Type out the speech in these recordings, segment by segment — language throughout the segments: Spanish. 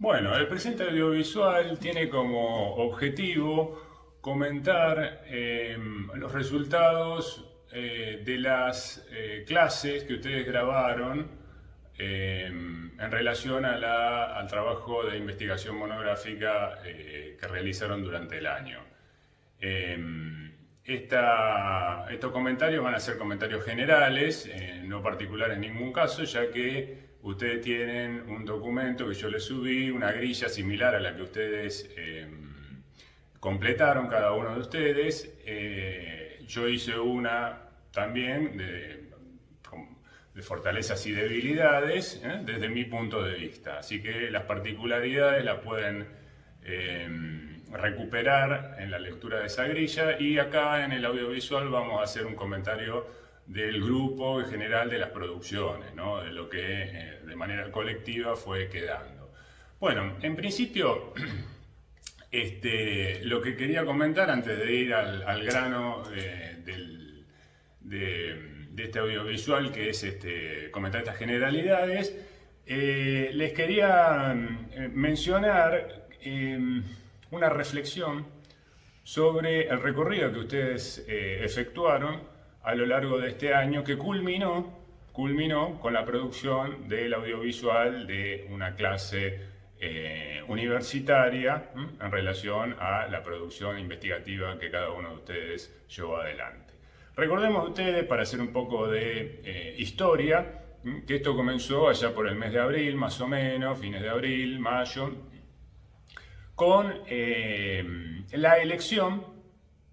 Bueno, el presente audiovisual tiene como objetivo comentar los resultados de las clases que ustedes grabaron en relación a al trabajo de investigación monográfica que realizaron durante el año. Estos comentarios van a ser comentarios generales, no particulares en ningún caso, ya que ustedes tienen un documento que yo les subí, una grilla similar a la que ustedes completaron, cada uno de ustedes. Yo hice una también de fortalezas y debilidades desde mi punto de vista. Así que las particularidades las pueden recuperar en la lectura de esa grilla, y acá en el audiovisual vamos a hacer un comentario del grupo en general de las producciones, ¿no? De lo que de manera colectiva fue quedando. Bueno, en principio, lo que quería comentar antes de ir al grano de este audiovisual, que es comentar estas generalidades, les quería mencionar una reflexión sobre el recorrido que ustedes efectuaron a lo largo de este año, que culminó con la producción del audiovisual de una clase universitaria en relación a la producción investigativa que cada uno de ustedes llevó adelante. Recordemos ustedes, para hacer un poco de historia, que esto comenzó allá por el mes de abril, más o menos, fines de abril, mayo, con la elección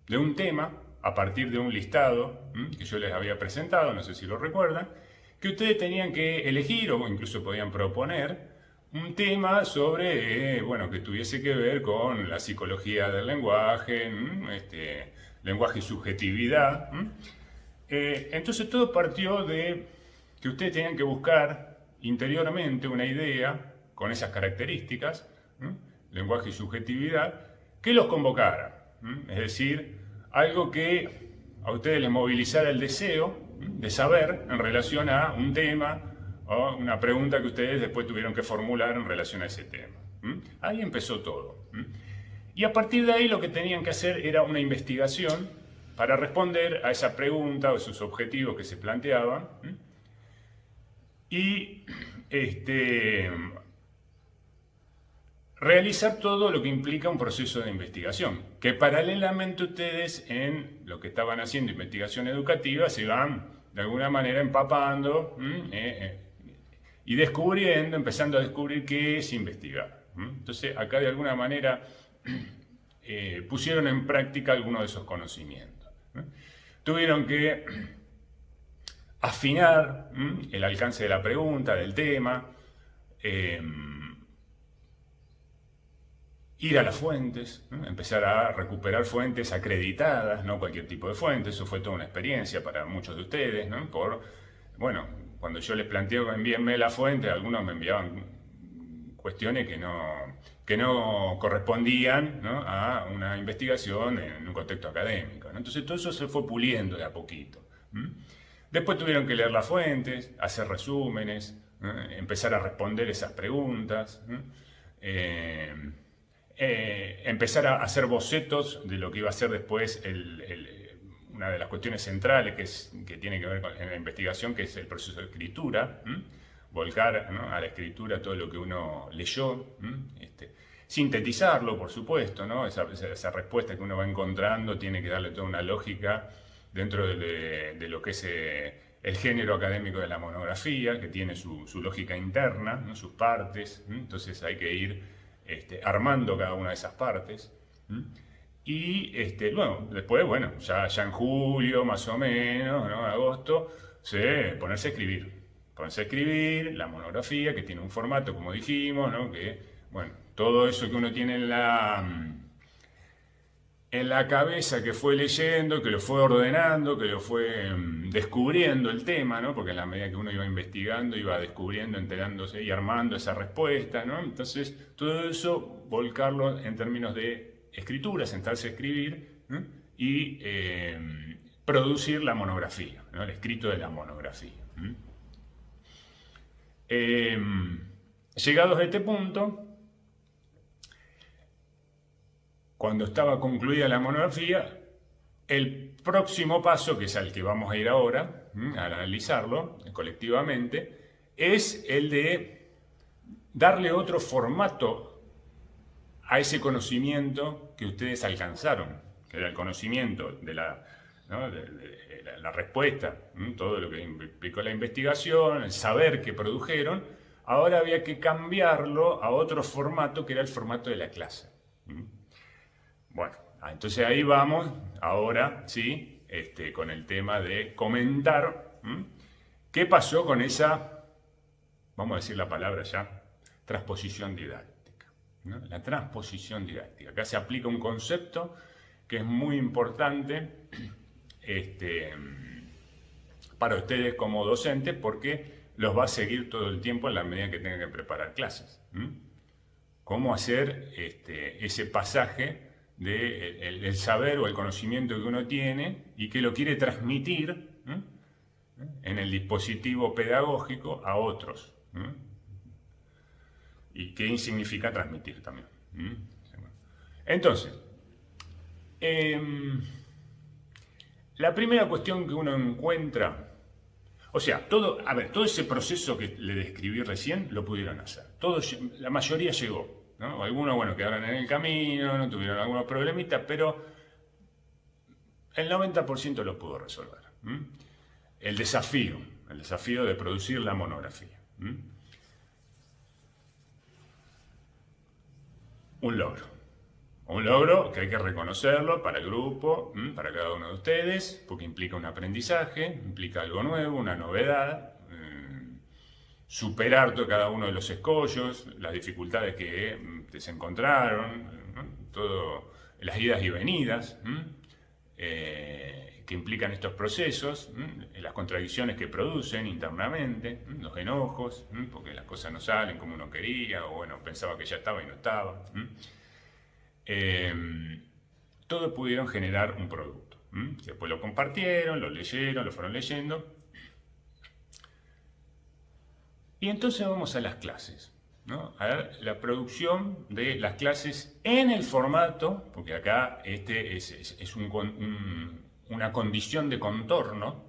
de un tema a partir de un listado que yo les había presentado, no sé si lo recuerdan, que ustedes tenían que elegir o incluso podían proponer un tema sobre, bueno, que tuviese que ver con la psicología del lenguaje, lenguaje y subjetividad. Entonces todo partió de que ustedes tenían que buscar interiormente una idea con esas características, lenguaje y subjetividad, que los convocara. Es decir, algo que a ustedes les movilizara el deseo de saber en relación a un tema o una pregunta que ustedes después tuvieron que formular en relación a ese tema. Ahí empezó todo. Y a partir de ahí lo que tenían que hacer era una investigación para responder a esa pregunta o esos objetivos que se planteaban. Y realizar todo lo que implica un proceso de investigación, que paralelamente ustedes en lo que estaban haciendo investigación educativa se van de alguna manera empapando y descubriendo, empezando a descubrir qué es investigar. Entonces acá de alguna manera pusieron en práctica algunos de esos conocimientos. Tuvieron que afinar el alcance de la pregunta, del tema, ir a las fuentes, empezar a recuperar fuentes acreditadas, no cualquier tipo de fuentes. Eso fue toda una experiencia para muchos de ustedes, ¿no? Bueno, cuando yo les planteo envíenme la fuente, algunos me enviaban cuestiones que no correspondían, ¿no?, a una investigación en un contexto académico, ¿no? Entonces todo eso se fue puliendo de a poquito. Después tuvieron que leer las fuentes, hacer resúmenes, empezar a responder esas preguntas, empezar a hacer bocetos de lo que iba a ser después una de las cuestiones centrales que tiene que ver con la investigación, que es el proceso de escritura, volcar, ¿no?, a la escritura todo lo que uno leyó, sintetizarlo, por supuesto, ¿no? Esa respuesta que uno va encontrando tiene que darle toda una lógica dentro de lo que es el género académico de la monografía, que tiene su lógica interna, ¿no?, sus partes. Entonces hay que ir armando cada una de esas partes. Y luego, después, bueno, ya en julio, más o menos, ¿no?, agosto, ponerse a escribir. Ponerse a escribir la monografía, que tiene un formato, como dijimos, ¿no?, que, bueno, todo eso que uno tiene en la cabeza, que fue leyendo, que lo fue ordenando, que lo fue descubriendo el tema, ¿no? Porque en la medida que uno iba investigando, iba descubriendo, enterándose y armando esa respuesta, ¿no? Entonces, todo eso, volcarlo en términos de escritura, sentarse a escribir, ¿no?, y producir la monografía, ¿no?, el escrito de la monografía. Llegados a este punto, cuando estaba concluida la monografía, el próximo paso, que es al que vamos a ir ahora, a analizarlo colectivamente, es el de darle otro formato a ese conocimiento que ustedes alcanzaron, que era el conocimiento de la respuesta, todo lo que implicó la investigación, el saber que produjeron. Ahora había que cambiarlo a otro formato, que era el formato de la clase. Bueno, entonces ahí vamos, ahora, ¿sí? Con el tema de comentar qué pasó con esa, vamos a decir la palabra ya, transposición didáctica, ¿no? La transposición didáctica. Acá se aplica un concepto que es muy importante para ustedes como docentes, porque los va a seguir todo el tiempo en la medida que tengan que preparar clases. Cómo hacer ese pasaje del saber o el conocimiento que uno tiene y que lo quiere transmitir en el dispositivo pedagógico a otros. ¿Y qué significa transmitir también? Entonces, la primera cuestión que uno encuentra, o sea, todo ese proceso que le describí recién lo pudieron hacer. La mayoría llegó, ¿no? Algunos, bueno, quedaron en el camino, no tuvieron algunos problemitas, pero el 90% lo pudo resolver. El desafío de producir la monografía. Un logro que hay que reconocerlo para el grupo, para cada uno de ustedes, porque implica un aprendizaje, implica algo nuevo, una novedad, superar cada uno de los escollos, las dificultades que se encontraron, ¿no? Las idas y venidas que implican estos procesos, las contradicciones que producen internamente, los enojos, porque las cosas no salen como uno quería, o bueno, pensaba que ya estaba y no estaba. Todos pudieron generar un producto. Después lo compartieron, lo leyeron, lo fueron leyendo. Y entonces vamos a las clases, ¿no? A ver, la producción de las clases en el formato, porque acá es una condición de contorno,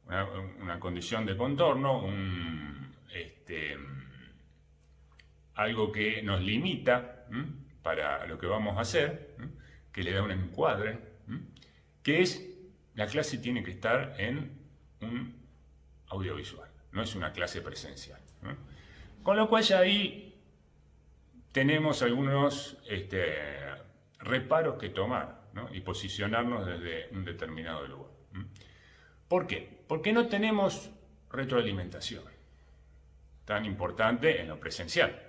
una condición de contorno, algo que nos limita para lo que vamos a hacer, que le da un encuadre, que es, la clase tiene que estar en un audiovisual, no es una clase presencial. Con lo cual ya ahí tenemos algunos reparos que tomar, ¿no? Y posicionarnos desde un determinado lugar. ¿Por qué? Porque no tenemos retroalimentación tan importante en lo presencial,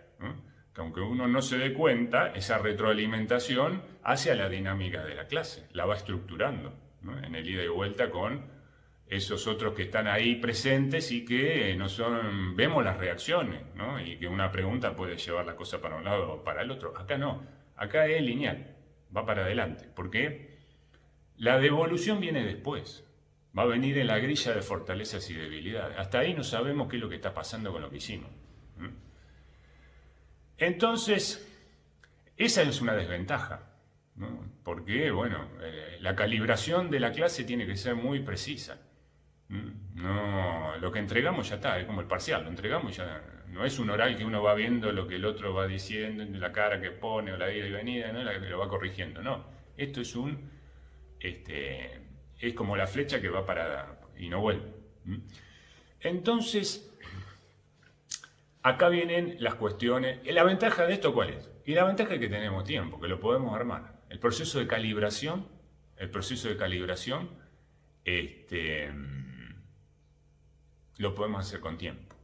que aunque uno no se dé cuenta, esa retroalimentación hace a la dinámica de la clase, la va estructurando, ¿no? En el ida y vuelta con esos otros que están ahí presentes y que vemos las reacciones, ¿no? Y que una pregunta puede llevar la cosa para un lado o para el otro. Acá no, acá es lineal, va para adelante, porque la devolución viene después. Va a venir en la grilla de fortalezas y debilidades. Hasta ahí no sabemos qué es lo que está pasando con lo que hicimos. Entonces, esa es una desventaja, ¿no? Porque, bueno, la calibración de la clase tiene que ser muy precisa. No, lo que entregamos ya está, es como el parcial, lo entregamos ya. No es un oral que uno va viendo lo que el otro va diciendo, la cara que pone o la ida y venida, ¿no? Lo va corrigiendo. No, esto es es como la flecha que va para y no vuelve. Entonces, acá vienen las cuestiones. ¿La ventaja de esto cuál es? Y la ventaja es que tenemos tiempo, que lo podemos armar. El proceso de calibración, lo podemos hacer con tiempo.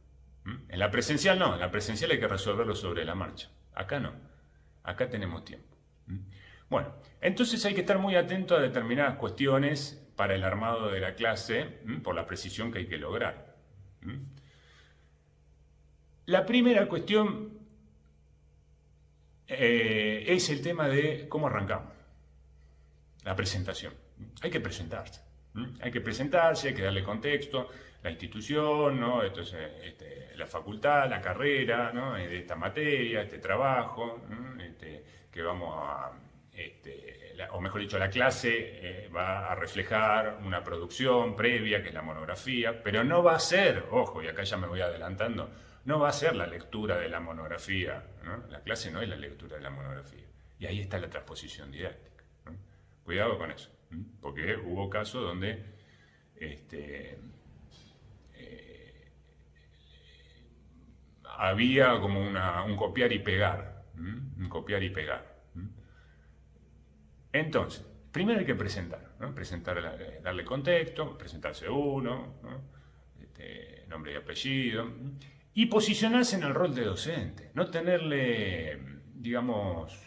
En la presencial no, en la presencial hay que resolverlo sobre la marcha. Acá no, acá tenemos tiempo. Bueno, entonces hay que estar muy atento a determinadas cuestiones para el armado de la clase, por la precisión que hay que lograr. La primera cuestión es el tema de cómo arrancamos la presentación. Hay que presentarse. Hay que presentarse, hay que darle contexto, la institución, ¿no? La facultad, la carrera, ¿no? De esta materia, este trabajo, vamos a, o mejor dicho, la clase va a reflejar una producción previa, que es la monografía, pero no va a ser, ojo, y acá ya me voy adelantando, no va a ser la lectura de la monografía, ¿no? La clase no es la lectura de la monografía. Y ahí está la transposición didáctica, ¿no? Cuidado con eso, ¿no? Porque hubo casos donde había como un copiar y pegar, ¿no? Un copiar y pegar. Entonces, primero hay que presentar, ¿no? Darle contexto, presentarse uno, ¿no? Nombre y apellido, y posicionarse en el rol de docente, no tenerle, digamos,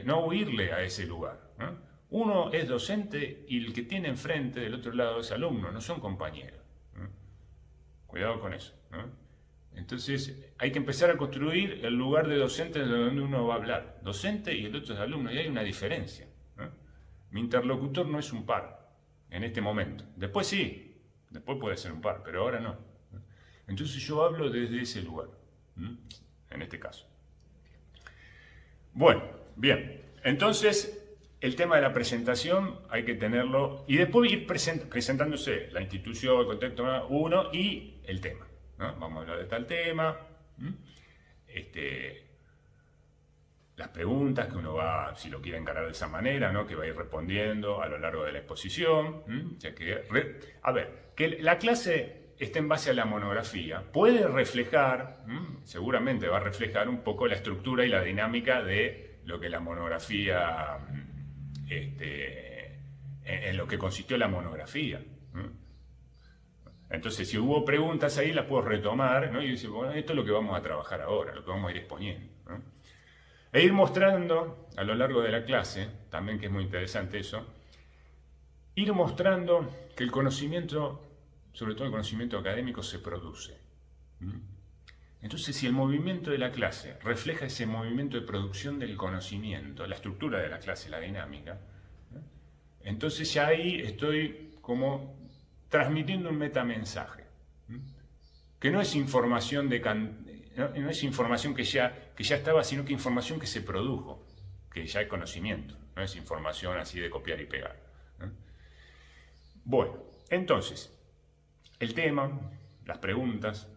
no huirle a ese lugar, ¿no? Uno es docente y el que tiene enfrente del otro lado es alumno, no son compañeros, ¿no? Cuidado con eso, ¿no? Entonces hay que empezar a construir el lugar de docente donde uno va a hablar, docente y el otro es alumno, y hay una diferencia, ¿no? Mi interlocutor no es un par en este momento, después sí, después puede ser un par, pero ahora no. Entonces yo hablo desde ese lugar, ¿no? En este caso. Bueno, bien, entonces el tema de la presentación hay que tenerlo, y después ir presentándose la institución, el contexto uno y el tema, ¿no? Vamos a hablar de tal tema, las preguntas que uno va, si lo quiere encarar de esa manera, ¿no? Que va a ir respondiendo a lo largo de la exposición. Ya que, a ver, que la clase esté en base a la monografía puede reflejar, seguramente va a reflejar un poco la estructura y la dinámica de lo que la monografía, en lo que consistió la monografía. Entonces, si hubo preguntas ahí, las puedo retomar, ¿no? Y decir, bueno, esto es lo que vamos a trabajar ahora, lo que vamos a ir exponiendo, ¿no? E ir mostrando a lo largo de la clase, también que es muy interesante eso, ir mostrando que el conocimiento, sobre todo el conocimiento académico, se produce. Entonces, si el movimiento de la clase refleja ese movimiento de producción del conocimiento, la estructura de la clase, la dinámica, entonces ya ahí estoy como transmitiendo un metamensaje, que no es información no es información que ya estaba, sino que información que se produjo, que ya es conocimiento, no es información así de copiar y pegar, ¿no? Bueno, entonces, el tema, las preguntas,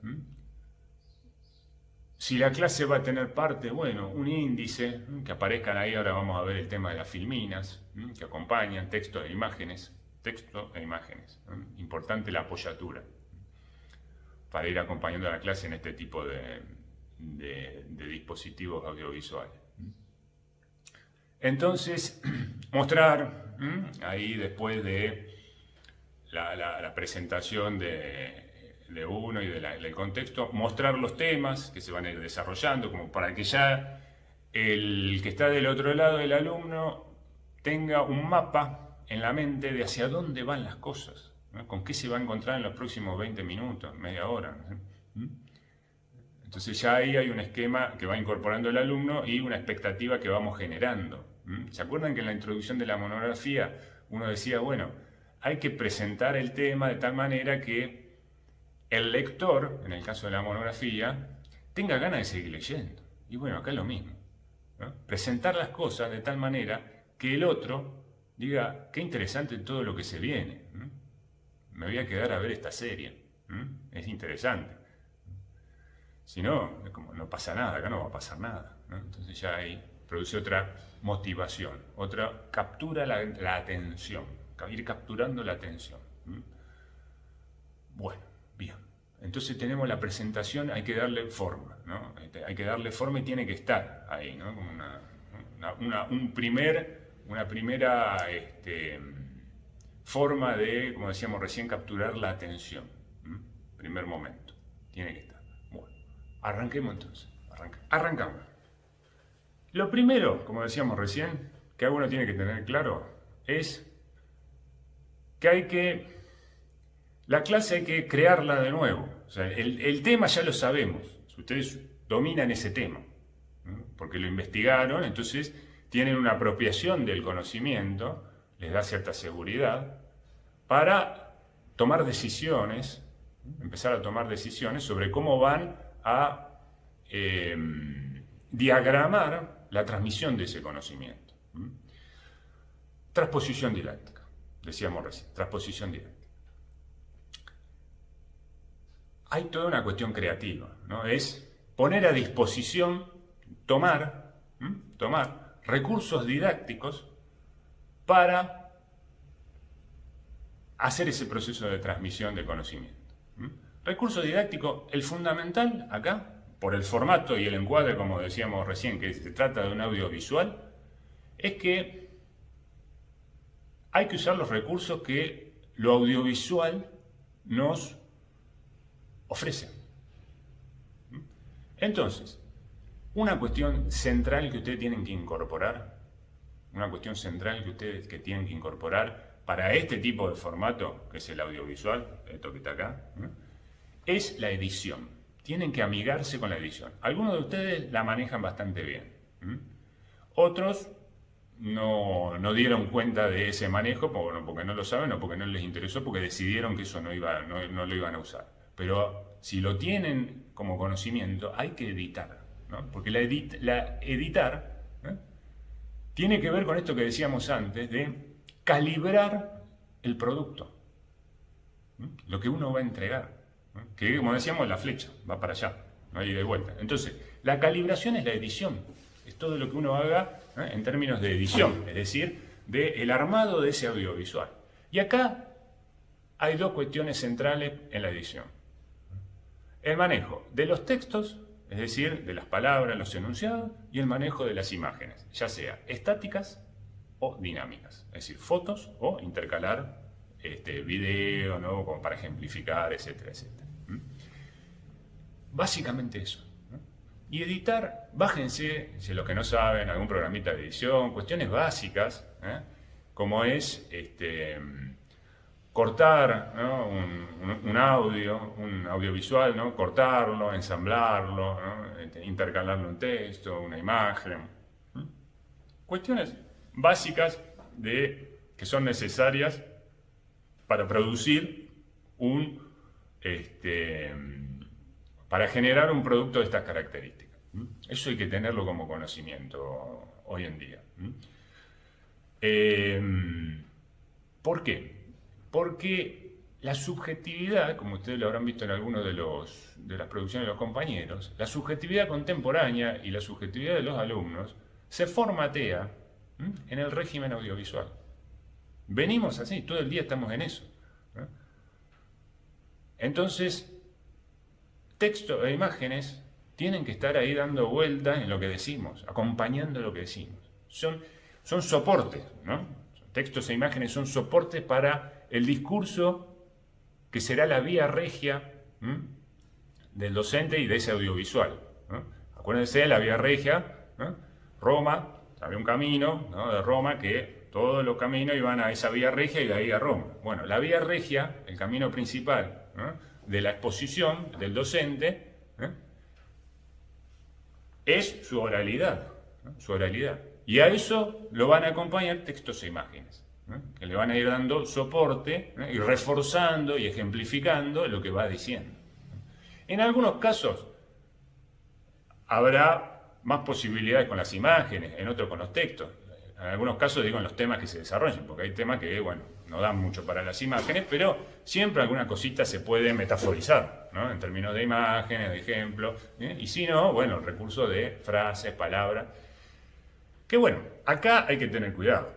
si la clase va a tener parte, bueno, un índice, que aparezcan ahí, ahora vamos a ver el tema de las filminas, que acompañan texto e imágenes, importante la apoyatura, para ir acompañando a la clase en este tipo de dispositivos audiovisuales. Entonces, mostrar, ahí después de la presentación de uno y del contexto, mostrar los temas que se van a ir desarrollando, como para que ya el que está del otro lado, el alumno, tenga un mapa en la mente de hacia dónde van las cosas, ¿no? Con qué se va a encontrar en los próximos 20 minutos, media hora, ¿no? Entonces ya ahí hay un esquema que va incorporando el alumno y una expectativa que vamos generando. ¿Se acuerdan que en la introducción de la monografía uno decía, bueno, hay que presentar el tema de tal manera que el lector, en el caso de la monografía, tenga ganas de seguir leyendo? Y bueno, acá es lo mismo, ¿no? Presentar las cosas de tal manera que el otro diga, qué interesante todo lo que se viene, ¿no? Me voy a quedar a ver esta serie, ¿no? Es interesante. Si no, como no pasa nada, acá no va a pasar nada, ¿no? Entonces ya ahí produce otra motivación, captura la atención, ir capturando la atención. Bueno, bien. Entonces tenemos la presentación, hay que darle forma, ¿no? Hay que darle forma y tiene que estar ahí, ¿no? Como una primera forma de, como decíamos recién, capturar la atención. Primer momento, tiene que estar. Bueno, arranquemos entonces. Arrancamos. Lo primero, como decíamos recién, que uno tiene que tener claro es que la clase hay que crearla de nuevo. O sea, el tema ya lo sabemos. Ustedes dominan ese tema, ¿no? Porque lo investigaron, entonces tienen una apropiación del conocimiento, les da cierta seguridad para tomar decisiones, empezar a tomar decisiones sobre cómo van a diagramar la transmisión de ese conocimiento. Transposición didáctica, decíamos recién, transposición didáctica. Hay toda una cuestión creativa, ¿no? Es poner a disposición, tomar recursos didácticos para hacer ese proceso de transmisión de conocimiento. Recurso didáctico, el fundamental acá, por el formato y el encuadre, como decíamos recién, que se trata de un audiovisual, es que hay que usar los recursos que lo audiovisual nos ofrece. Entonces, una cuestión central que ustedes tienen que incorporar, para este tipo de formato, que es el audiovisual, esto que está acá, es la edición. Tienen que amigarse con la edición. Algunos de ustedes la manejan bastante bien. Otros no dieron cuenta de ese manejo porque no lo saben o porque no les interesó, porque decidieron que eso no lo iban a usar. Pero si lo tienen como conocimiento, hay que editar, ¿no? Porque editar tiene que ver con esto que decíamos antes de calibrar el producto, lo que uno va a entregar, que como decíamos la flecha va para allá, no hay ida y vuelta. Entonces, la calibración es la edición, es todo lo que uno haga en términos de edición, es decir, del armado de ese audiovisual. Y acá hay dos cuestiones centrales en la edición. El manejo de los textos, es decir, de las palabras, los enunciados, y el manejo de las imágenes, ya sea estáticas o dinámicas, es decir, fotos o intercalar video, ¿no? Como para ejemplificar, etcétera, etcétera. Básicamente eso. Y editar, bájense, si los que no saben, algún programita de edición, cuestiones básicas, como es cortar, ¿no? un audiovisual, ¿no? Cortarlo, ensamblarlo, ¿no? Intercalarlo en texto, una imagen. Cuestiones básicas que son necesarias para producir para generar un producto de estas características. Eso hay que tenerlo como conocimiento hoy en día. ¿Por qué? Porque la subjetividad, como ustedes lo habrán visto en algunos de las producciones de los compañeros, la subjetividad contemporánea y la subjetividad de los alumnos se formatea en el régimen audiovisual. Venimos así, todo el día estamos en eso. Entonces, texto e imágenes tienen que estar ahí dando vueltas en lo que decimos, acompañando lo que decimos. Son soportes, ¿no? Textos e imágenes son soportes para el discurso que será la vía regia del docente y de ese audiovisual. Acuérdense de la vía regia, Roma, había un camino, ¿no? De Roma que todos los caminos iban a esa vía regia y de ahí a Roma. Bueno, la vía regia, el camino principal de la exposición del docente, es su oralidad, su oralidad. Y a eso lo van a acompañar textos e imágenes, que le van a ir dando soporte y reforzando y ejemplificando lo que va diciendo. En algunos casos habrá más posibilidades con las imágenes, en otros con los textos. En algunos casos digo en los temas que se desarrollen, porque hay temas que, bueno, no dan mucho para las imágenes, pero siempre alguna cosita se puede metaforizar, ¿no? En términos de imágenes, de ejemplos, y si no, bueno, el recurso de frases, palabras. Que bueno, acá hay que tener cuidado.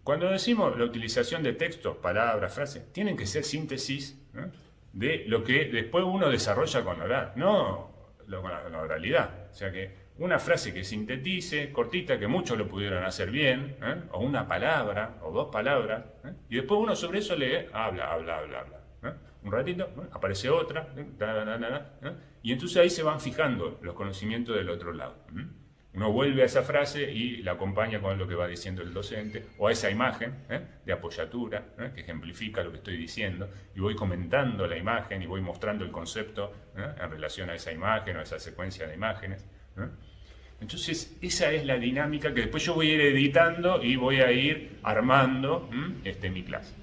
Cuando decimos la utilización de textos, palabras, frases, tienen que ser síntesis de lo que después uno desarrolla con la oral, no con la oralidad. O sea que una frase que sintetice, cortita, que muchos lo pudieron hacer bien, o una palabra, o dos palabras, y después uno sobre eso le habla. Un ratito, aparece otra, y entonces ahí se van fijando los conocimientos del otro lado. Uno vuelve a esa frase y la acompaña con lo que va diciendo el docente, o a esa imagen de apoyatura, que ejemplifica lo que estoy diciendo, y voy comentando la imagen y voy mostrando el concepto en relación a esa imagen o a esa secuencia de imágenes. Entonces, esa es la dinámica que después yo voy a ir editando y voy a ir armando mi clase.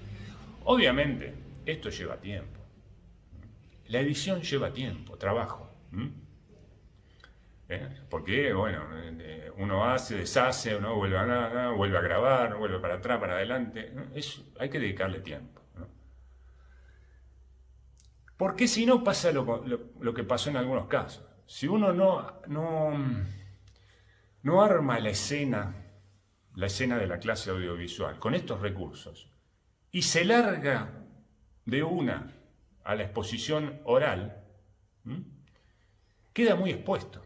Obviamente, esto lleva tiempo. La edición lleva tiempo, trabajo. Porque, bueno, uno hace, deshace, ¿no? Vuelve a nada, vuelve a grabar, vuelve para atrás, para adelante. ¿No? Hay que dedicarle tiempo. ¿No? Porque si no pasa lo que pasó en algunos casos. Si uno no arma la escena de la clase audiovisual con estos recursos y se larga de una a la exposición oral, queda muy expuesto.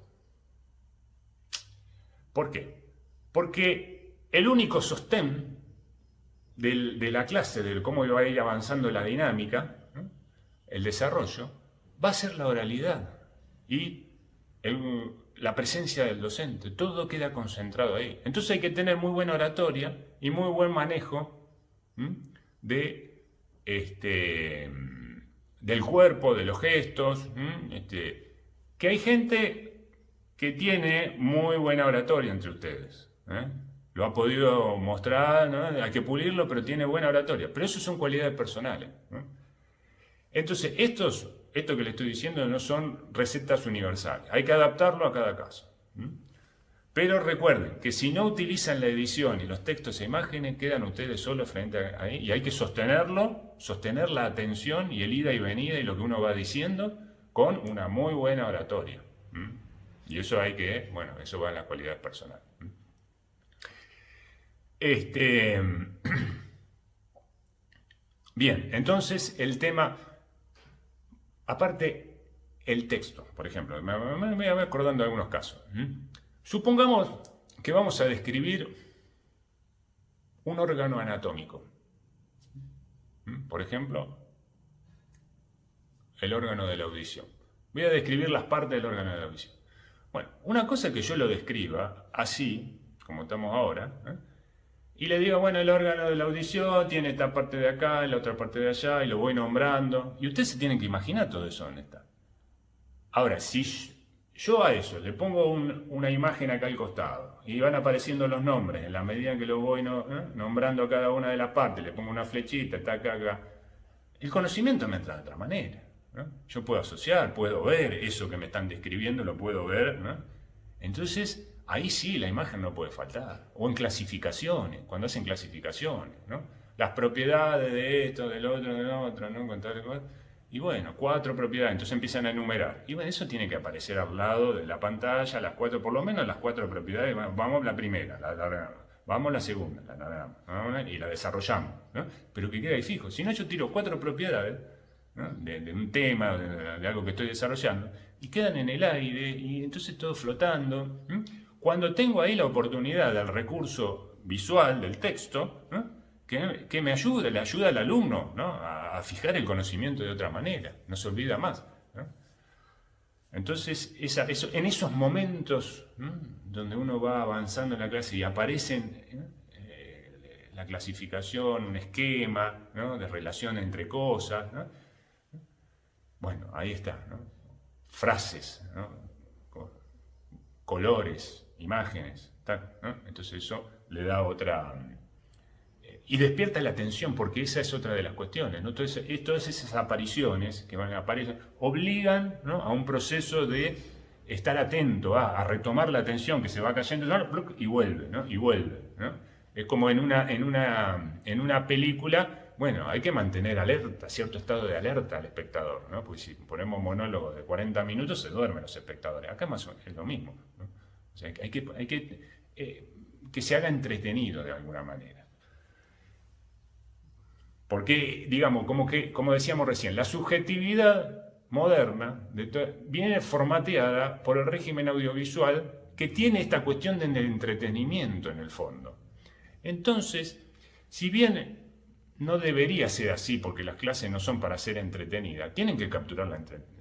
¿Por qué? Porque el único sostén de la clase, de cómo va a ir avanzando la dinámica, el desarrollo, va a ser la oralidad y la presencia del docente. Todo queda concentrado ahí. Entonces hay que tener muy buena oratoria y muy buen manejo del cuerpo, de los gestos. Que hay gente que tiene muy buena oratoria entre ustedes. Lo ha podido mostrar, ¿no? Hay que pulirlo, pero tiene buena oratoria. Pero eso son cualidades personales. Entonces, esto que le estoy diciendo no son recetas universales. Hay que adaptarlo a cada caso. Pero recuerden que si no utilizan la edición y los textos e imágenes, quedan ustedes solos frente a ahí y hay que sostener la atención y el ida y venida y lo que uno va diciendo con una muy buena oratoria. Y eso eso va en las cualidades personales. Bien, entonces el tema, aparte el texto, por ejemplo, me voy acordando de algunos casos. Supongamos que vamos a describir un órgano anatómico. Por ejemplo, el órgano de la audición. Voy a describir las partes del órgano de la audición. Bueno, una cosa es que yo lo describa así, como estamos ahora, y le digo, bueno, el órgano de la audición tiene esta parte de acá, la otra parte de allá, y lo voy nombrando. Y ustedes se tienen que imaginar todo eso dónde está. Ahora, si yo a eso le pongo una imagen acá al costado, y van apareciendo los nombres, en la medida que lo voy nombrando a cada una de las partes, le pongo una flechita, está acá, el conocimiento me entra de otra manera. Yo puedo asociar, puedo ver eso que me están describiendo, lo puedo ver. Entonces, ahí sí la imagen no puede faltar. O en clasificaciones, cuando hacen clasificaciones, las propiedades de esto, del otro, ¿no? Y bueno, 4 propiedades, entonces empiezan a enumerar. Y bueno, eso tiene que aparecer al lado de la pantalla, las 4, por lo menos las 4 propiedades. Vamos la primera, la alargamos. Vamos la segunda, la alargamos, y la desarrollamos. Pero que quede ahí fijo. Si no, yo tiro 4 propiedades, de un tema, de algo que estoy desarrollando, y quedan en el aire, y entonces todo flotando. Cuando tengo ahí la oportunidad del recurso visual del texto, que me ayuda, le ayuda al alumno a fijar el conocimiento de otra manera, no se olvida más. Entonces, en esos momentos donde uno va avanzando en la clase y aparecen la clasificación, un esquema de relación entre cosas, bueno, ahí está, frases, colores, imágenes, entonces eso le da otra... y despierta la atención, porque esa es otra de las cuestiones. Entonces, todas esas apariciones que van a aparecer obligan a un proceso de estar atento, a retomar la atención que se va cayendo y vuelve, y vuelve. Es como en una película. Bueno, hay que mantener alerta, cierto estado de alerta al espectador, porque si ponemos monólogos de 40 minutos se duermen los espectadores. Acá más o menos es lo mismo. O sea, hay que se haga entretenido de alguna manera. Porque, digamos, como decíamos recién, la subjetividad moderna viene formateada por el régimen audiovisual que tiene esta cuestión del entretenimiento en el fondo. Entonces, si bien no debería ser así, porque las clases no son para ser entretenidas, tienen que capturar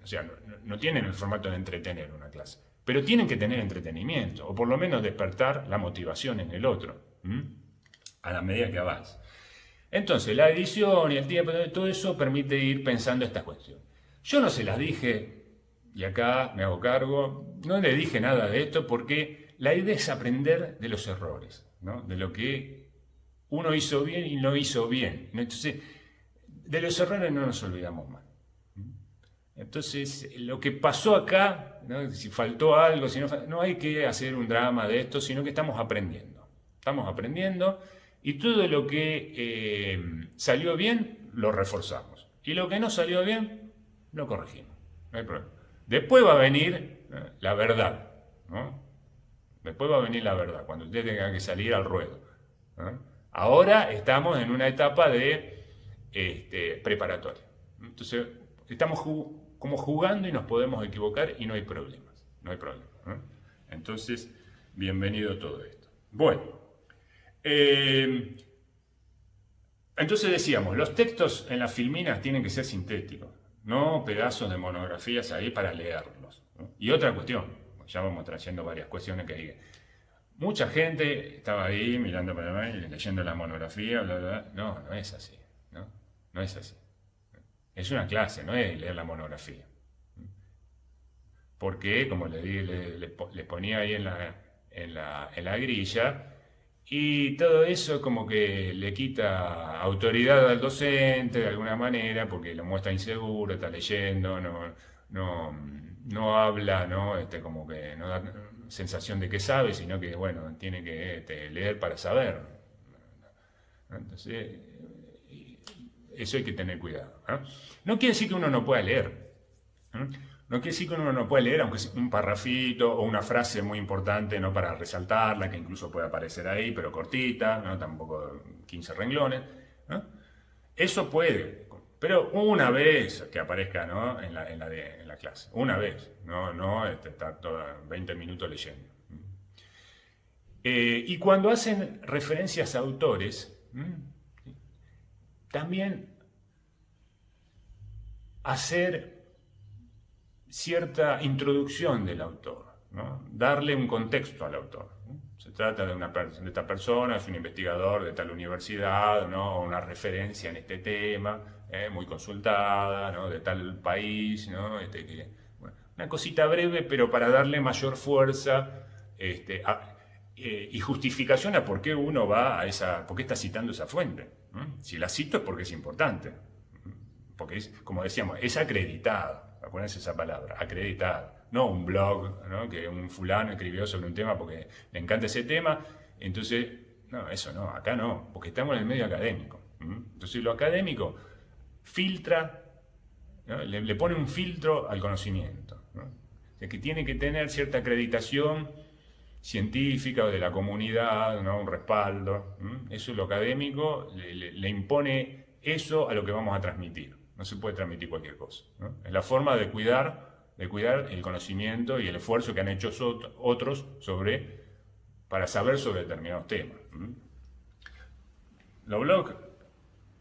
o sea, no tienen el formato de entretener una clase, pero tienen que tener entretenimiento, o por lo menos despertar la motivación en el otro, a la medida que avanza. Entonces, la edición y el tiempo, todo eso permite ir pensando esta cuestión. Yo no se las dije, y acá me hago cargo, no le dije nada de esto, porque la idea es aprender de los errores, de lo que uno hizo bien y no hizo bien. Entonces, de los errores no nos olvidamos más. Entonces, lo que pasó acá, ¿no? Si faltó algo, si no, no hay que hacer un drama de esto, sino que estamos aprendiendo. Estamos aprendiendo y todo lo que salió bien, lo reforzamos. Y lo que no salió bien, lo corregimos. No hay problema. Después va a venir la verdad, ¿no? Después va a venir la verdad, cuando usted tenga que salir al ruedo, ¿no? Ahora estamos en una etapa de preparatoria. Entonces, estamos como jugando y nos podemos equivocar y no hay problemas. No hay problema, ¿no? Entonces, bienvenido todo esto. Bueno, entonces decíamos, los textos en las filminas tienen que ser sintéticos, no pedazos de monografías ahí para leerlos, ¿no? Y otra cuestión, ya vamos trayendo varias cuestiones que hay. Mucha gente estaba ahí mirando para mí, leyendo la monografía, bla, bla, bla. No, no es así, ¿no? No es así. Es una clase, no es leer la monografía. Porque, como les ponía ahí en la grilla, y todo eso como que le quita autoridad al docente de alguna manera, porque lo muestra inseguro, está leyendo, no habla, ¿no? Como que no da sensación de que sabe, sino que, bueno, tiene que leer para saber. Entonces, eso hay que tener cuidado, ¿no? No quiere decir que uno no pueda leer, ¿no? No quiere decir que uno no pueda leer, aunque sea un parrafito o una frase muy importante, no para resaltarla, que incluso puede aparecer ahí, pero cortita, ¿no? Tampoco 15 renglones, ¿no? Eso puede, pero una vez que aparezca, ¿no? en la clase, una vez, no estar 20 minutos leyendo. Y cuando hacen referencias a autores, también hacer cierta introducción del autor, ¿no? Darle un contexto al autor, ¿no? Se trata de esta persona, es un investigador de tal universidad, ¿no? Una referencia en este tema, muy consultada, ¿no? De tal país, ¿no? Bueno, una cosita breve, pero para darle mayor fuerza y justificación a por qué uno va por qué está citando esa fuente, ¿no? Si la cito es porque es importante, porque es, como decíamos, es acreditado. Acuérdense esa palabra, acreditado. No un blog, ¿no? Que un fulano escribió sobre un tema porque le encanta ese tema. Entonces, no, eso no, acá no, porque estamos en el medio académico. Entonces, lo académico filtra, ¿no? Le pone un filtro al conocimiento, ¿no? O sea, que tiene que tener cierta acreditación científica o de la comunidad, ¿no? Un respaldo. Eso es lo académico, le impone eso a lo que vamos a transmitir. No se puede transmitir cualquier cosa, ¿no? Es la forma de cuidar el conocimiento y el esfuerzo que han hecho otros para saber sobre determinados temas. Los blogs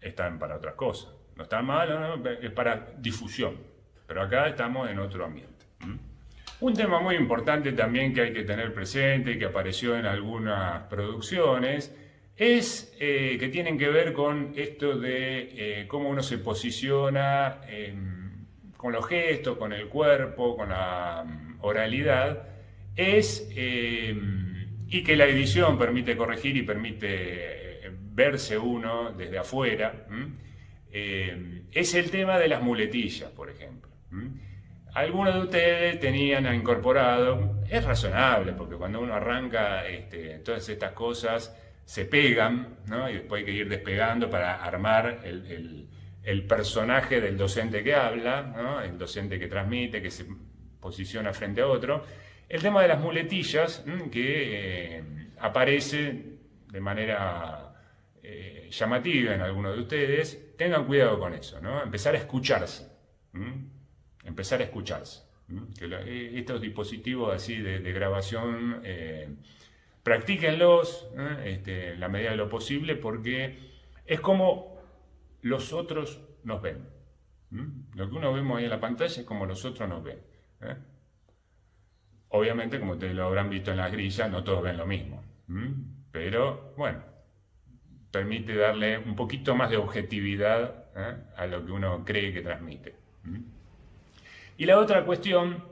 están para otras cosas. No están mal, no, es para difusión. Pero acá estamos en otro ambiente. Un tema muy importante también que hay que tener presente y que apareció en algunas producciones es que tienen que ver con esto de cómo uno se posiciona con los gestos, con el cuerpo, con la oralidad, y que la edición permite corregir y permite verse uno desde afuera, es el tema de las muletillas, por ejemplo. Algunos de ustedes tenían incorporado, es razonable, porque cuando uno arranca todas estas cosas se pegan, ¿no? Y después hay que ir despegando para armar el personaje del docente que habla, ¿no? El docente que transmite, que se posiciona frente a otro. El tema de las muletillas, que aparece de manera llamativa en algunos de ustedes, tengan cuidado con eso, ¿no? Empezar a escucharse. Empezar a escucharse. Que estos dispositivos así de grabación, practíquenlos en la medida de lo posible, porque es como los otros nos ven. Lo que uno vemos ahí en la pantalla es como los otros nos ven. Obviamente, como ustedes lo habrán visto en las grillas, no todos ven lo mismo. Pero, bueno, permite darle un poquito más de objetividad a lo que uno cree que transmite. Y la otra cuestión,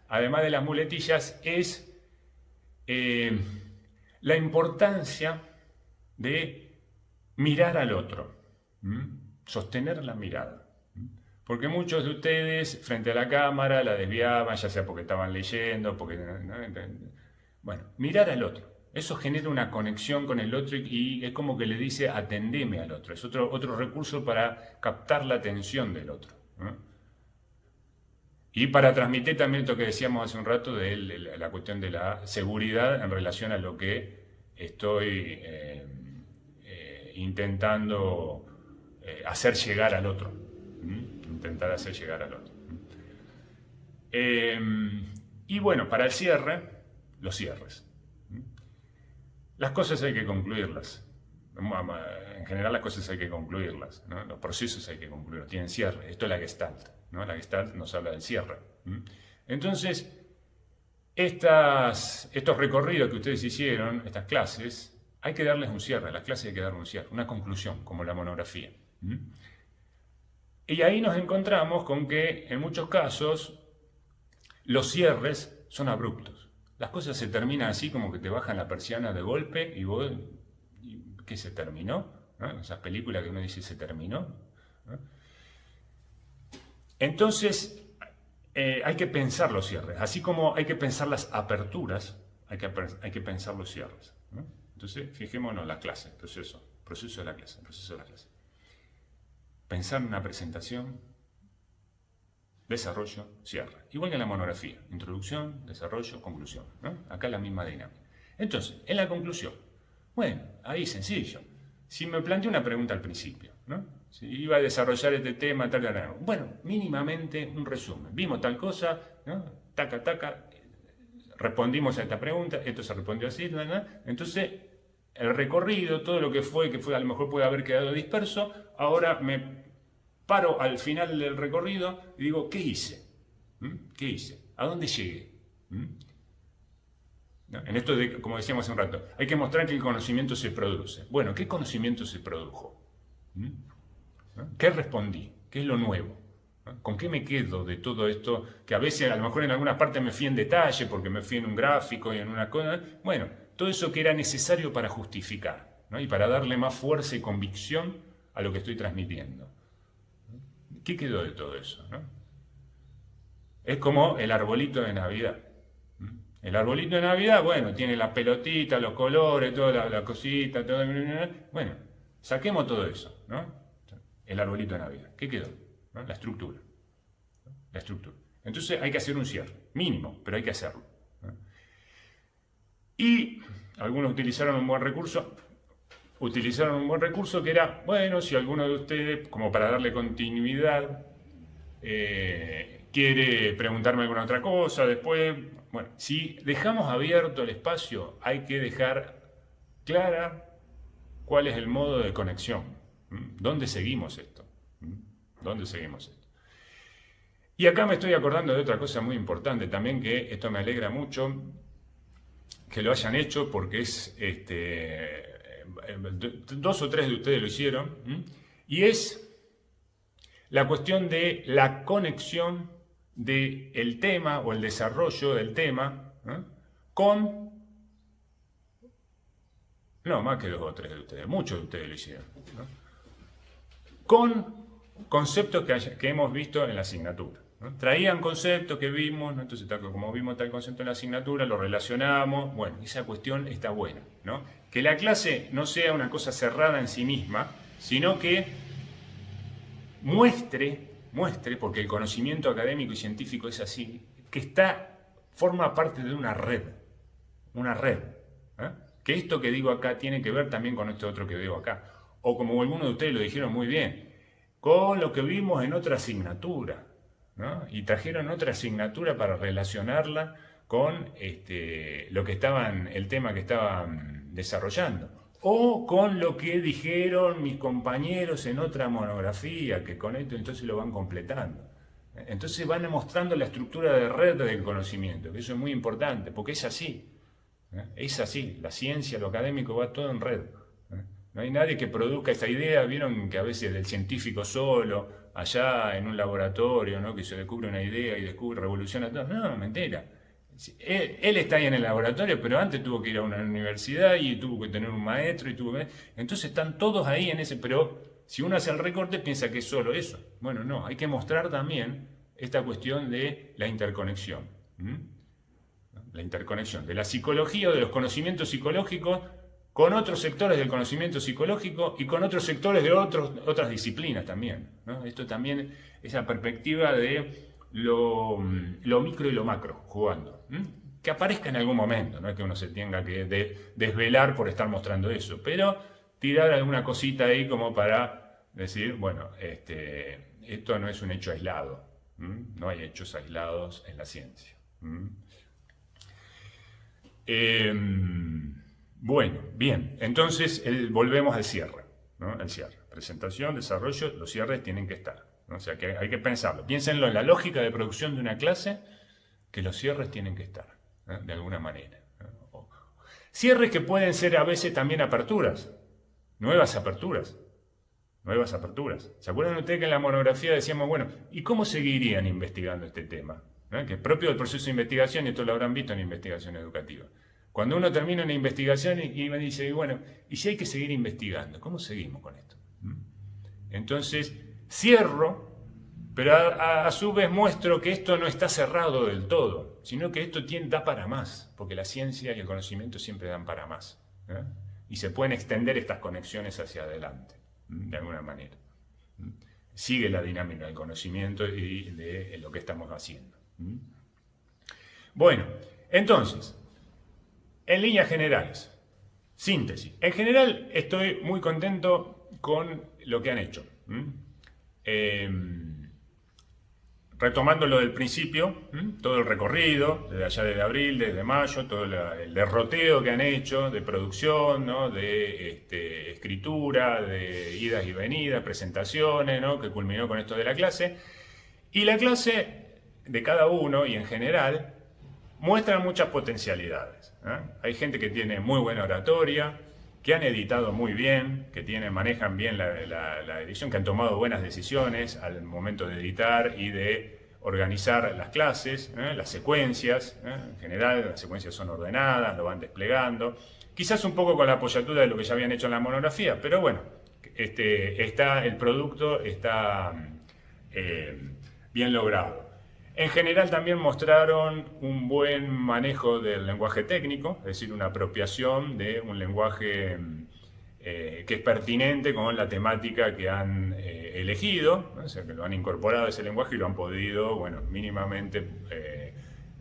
además de las muletillas, es la importancia de mirar al otro, sostener la mirada. Porque muchos de ustedes frente a la cámara la desviaban, ya sea porque estaban leyendo, porque... Bueno, mirar al otro. Eso genera una conexión con el otro y es como que le dice atendeme al otro. Es otro recurso para captar la atención del otro, ¿no? Y para transmitir también esto que decíamos hace un rato de la cuestión de la seguridad en relación a lo que estoy intentando hacer llegar al otro. Intentar hacer llegar al otro. Y bueno, para el cierre, los cierres. Las cosas hay que concluirlas. En general las cosas hay que concluirlas, ¿no? Los procesos hay que concluirlos, tienen cierre. Esto es la Gestalt, ¿no? La Gestalt nos habla del cierre. Entonces, estos recorridos que ustedes hicieron, estas clases, hay que darles un cierre. A las clases hay que darle un cierre, una conclusión, como la monografía. Y ahí nos encontramos con que en muchos casos los cierres son abruptos. Las cosas se terminan así como que te bajan la persiana de golpe y vos, ¿qué se terminó? ¿No? Esas películas que uno dice se terminó, ¿no? Entonces hay que pensar los cierres, así como hay que pensar las aperturas, hay que pensar los cierres, ¿no? Entonces fijémonos en la clase, proceso de la clase, Pensar en una presentación, desarrollo, cierre. Igual que en la monografía, introducción, desarrollo, conclusión, ¿no? Acá la misma dinámica. Entonces, en la conclusión, bueno, ahí sencillo. Si me planteé una pregunta al principio, ¿no? Si iba a desarrollar este tema, tal. Bueno, mínimamente un resumen. Vimos tal cosa, ¿no? Taca, respondimos a esta pregunta, esto se respondió así, ¿no? Entonces, el recorrido, todo lo que fue a lo mejor puede haber quedado disperso, ahora me paro al final del recorrido y digo, ¿qué hice? ¿Qué hice? ¿A dónde llegué? ¿No? En esto, como decíamos hace un rato, hay que mostrar que el conocimiento se produce. Bueno, ¿qué conocimiento se produjo? ¿No? ¿Qué respondí? ¿Qué es lo nuevo? ¿No? ¿Con qué me quedo de todo esto? Que a veces, a lo mejor en algunas partes me fui en detalle, porque me fui en un gráfico y en una cosa. Bueno, todo eso que era necesario para justificar, ¿no? Y para darle más fuerza y convicción a lo que estoy transmitiendo. ¿Qué quedó de todo eso? ¿No? Es como el arbolito de Navidad. El arbolito de Navidad, bueno, tiene la pelotita, los colores, toda la cosita, todo. Bueno, saquemos todo eso, ¿no? El arbolito de Navidad. ¿Qué quedó? ¿No? La estructura. La estructura. Entonces hay que hacer un cierre, mínimo, pero hay que hacerlo, ¿no? Y algunos utilizaron un buen recurso que era, bueno, si alguno de ustedes, como para darle continuidad, quiere preguntarme alguna otra cosa, después, bueno, si dejamos abierto el espacio, hay que dejar clara cuál es el modo de conexión. ¿Dónde seguimos esto? ¿Dónde seguimos esto? Y acá me estoy acordando de otra cosa muy importante también, que esto me alegra mucho que lo hayan hecho, porque es 2 o 3 de ustedes lo hicieron, y es la cuestión de la conexión del tema o el desarrollo del tema con, no, más que 2 o 3 de ustedes, muchos de ustedes lo hicieron, ¿no? Con conceptos que hemos visto en la asignatura, ¿no? Traían conceptos que vimos, ¿no? Entonces como vimos tal concepto en la asignatura, lo relacionamos, bueno, esa cuestión está buena, ¿no? Que la clase no sea una cosa cerrada en sí misma, sino que muestre, porque el conocimiento académico y científico es así, que forma parte de una red, ¿eh? Que esto que digo acá tiene que ver también con esto otro que digo acá, o como algunos de ustedes lo dijeron muy bien, con lo que vimos en otra asignatura, ¿no? Y trajeron otra asignatura para relacionarla con el tema que estaban desarrollando, o con lo que dijeron mis compañeros en otra monografía, que con esto entonces lo van completando. Entonces van mostrando la estructura de red del conocimiento, que eso es muy importante, porque es así. Es así, la ciencia, lo académico va todo en red. No hay nadie que produzca esa idea. Vieron que a veces el científico solo, allá en un laboratorio, ¿no? Que se descubre una idea y revoluciona todo. No, mentira. Él está ahí en el laboratorio, pero antes tuvo que ir a una universidad y tuvo que tener un maestro. Entonces están todos ahí en ese, pero Si uno hace el recorte piensa que es solo eso. Bueno, no, hay que mostrar también esta cuestión de la interconexión. La interconexión de la psicología o de los conocimientos psicológicos con otros sectores del conocimiento psicológico y con otros sectores de otras disciplinas también, ¿no? Esto también, esa perspectiva de lo micro y lo macro jugando, que aparezca en algún momento, no es que uno se tenga que desvelar por estar mostrando eso, pero tirar alguna cosita ahí como para decir, bueno, esto no es un hecho aislado, no hay hechos aislados en la ciencia. Bueno, bien, entonces volvemos al cierre, ¿no? El cierre, presentación, desarrollo, los cierres tienen que estar, ¿no? O sea que hay que pensarlo. Piénsenlo en la lógica de producción de una clase, que los cierres tienen que estar, ¿no? De alguna manera, ¿no? Cierres que pueden ser a veces también aperturas, nuevas aperturas. ¿Se acuerdan ustedes que en la monografía decíamos, bueno, ¿y cómo seguirían investigando este tema? ¿No? Que es propio del proceso de investigación, y esto lo habrán visto en investigación educativa. Cuando uno termina una investigación y me dice, bueno, ¿y si hay que seguir investigando? ¿Cómo seguimos con esto? Entonces, cierro, pero a su vez muestro que esto no está cerrado del todo, sino que esto da para más, porque la ciencia y el conocimiento siempre dan para más, ¿eh? Y se pueden extender estas conexiones hacia adelante, de alguna manera. Sigue la dinámica del conocimiento y de lo que estamos haciendo. Bueno, entonces, en líneas generales, síntesis. En general estoy muy contento con lo que han hecho. Retomando lo del principio, todo el recorrido, desde allá desde abril, desde mayo, todo el derroteo que han hecho de producción, ¿no? De escritura, de idas y venidas, presentaciones, ¿no? Que culminó con esto de la clase. Y la clase de cada uno y en general muestra muchas potencialidades, ¿eh? Hay gente que tiene muy buena oratoria, que han editado muy bien, que manejan bien la edición, que han tomado buenas decisiones al momento de editar y de organizar las clases, las secuencias, en general las secuencias son ordenadas, lo van desplegando, quizás un poco con la apoyatura de lo que ya habían hecho en la monografía, pero bueno, el producto está bien logrado. En general también mostraron un buen manejo del lenguaje técnico, es decir, una apropiación de un lenguaje que es pertinente con la temática que han elegido, ¿no? O sea, que lo han incorporado a ese lenguaje y lo han podido, bueno, mínimamente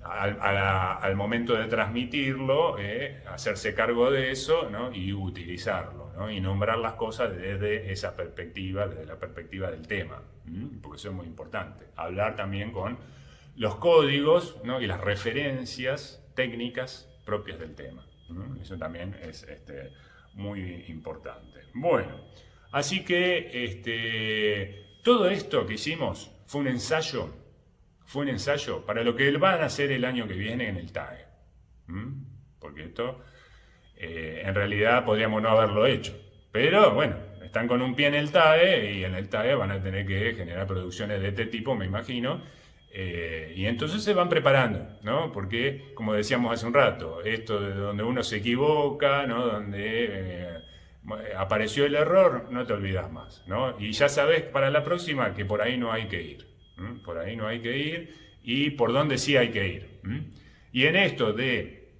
al momento de transmitirlo, hacerse cargo de eso, ¿no? Y utilizarlo, ¿no? Y nombrar las cosas desde esa perspectiva, desde la perspectiva del tema, porque eso es muy importante. Hablar también con los códigos, ¿no? Y las referencias técnicas propias del tema. Eso también es muy importante. Bueno, así que todo esto que hicimos fue un ensayo para lo que van a hacer el año que viene en el TAE. Porque esto, en realidad, podríamos no haberlo hecho. Pero, bueno, están con un pie en el TAE y en el TAE van a tener que generar producciones de este tipo, me imagino. Y entonces se van preparando, ¿no? Porque, como decíamos hace un rato, esto de donde uno se equivoca, ¿no? Donde apareció el error, no te olvidas más, ¿no? Y ya sabes para la próxima que por ahí no hay que ir. Por ahí no hay que ir y por dónde sí hay que ir. Y en esto de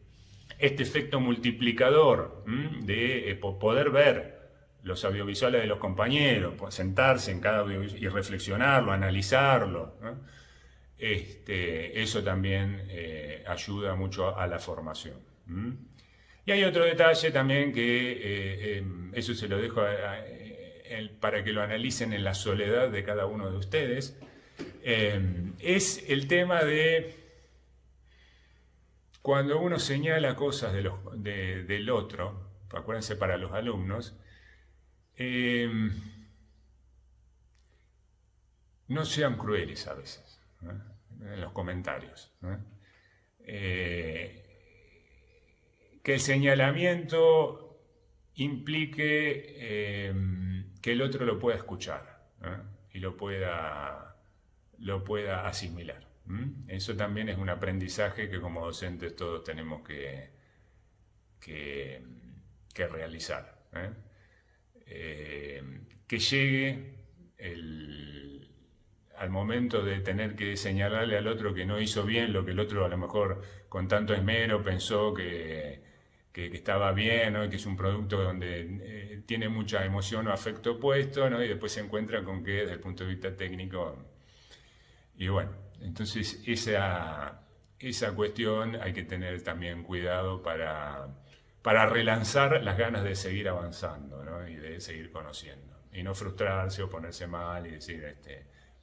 este efecto multiplicador, de poder ver los audiovisuales de los compañeros, sentarse en cada audiovisual y reflexionarlo, analizarlo, ¿no? Eso también ayuda mucho a la formación. Y hay otro detalle también que eso se lo dejo para que lo analicen en la soledad de cada uno de ustedes. Es el tema de cuando uno señala cosas del otro, acuérdense para los alumnos, no sean crueles a veces, en los comentarios. Que el señalamiento implique que el otro lo pueda escuchar, y lo pueda asimilar. Eso también es un aprendizaje que como docentes todos tenemos que realizar. que llegue al momento de tener que señalarle al otro que no hizo bien lo que el otro a lo mejor con tanto esmero pensó que estaba bien, ¿no? Que es un producto donde tiene mucha emoción o afecto puesto, ¿no? Y después se encuentra con que desde el punto de vista técnico. Y bueno, entonces esa cuestión hay que tener también cuidado para relanzar las ganas de seguir avanzando, ¿no? Y de seguir conociendo. Y no frustrarse o ponerse mal y decir,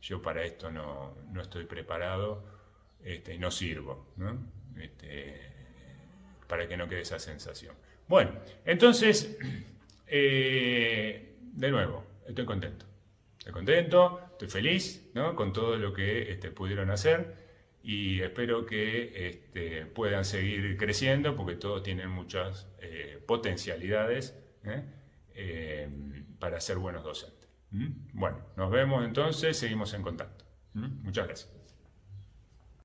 yo para esto no estoy preparado, y no sirvo, ¿no? Para que no quede esa sensación. Bueno, entonces, de nuevo, estoy contento. Estoy contento, estoy feliz, ¿no? Con todo lo que pudieron hacer y espero que puedan seguir creciendo porque todos tienen muchas potencialidades para ser buenos docentes. ¿Mm? Bueno, nos vemos entonces, seguimos en contacto. ¿Mm? Muchas gracias.